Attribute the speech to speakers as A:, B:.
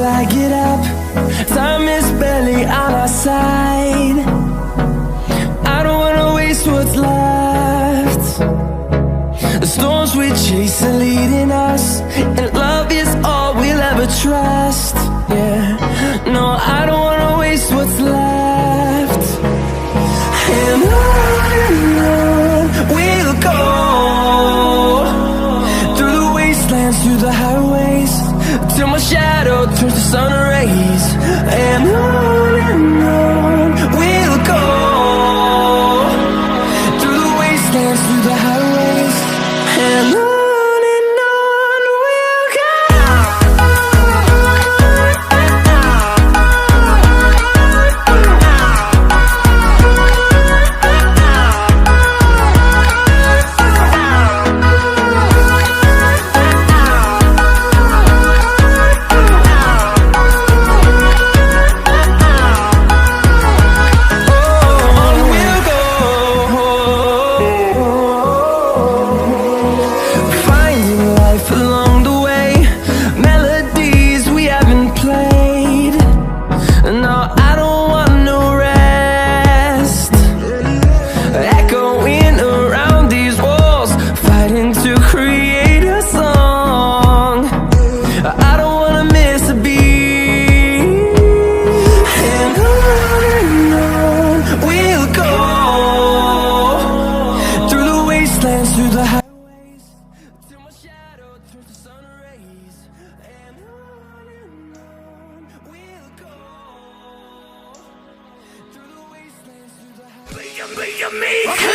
A: till I get up. Time is barely on our side. I don't wanna waste what's left. The storms we chase are leading us, and love is all we'll ever trust. Yeah, no, I don't wanna waste what's left. And on we'll go, through the wastelands, through the highways, till my shadow turns to sun rays. And on we'll go, through the wastelands, through the highways, and on we'll go. Through the highways, till my shadow turns to sun rays. And on we'll go, through the wastelands, through the highways.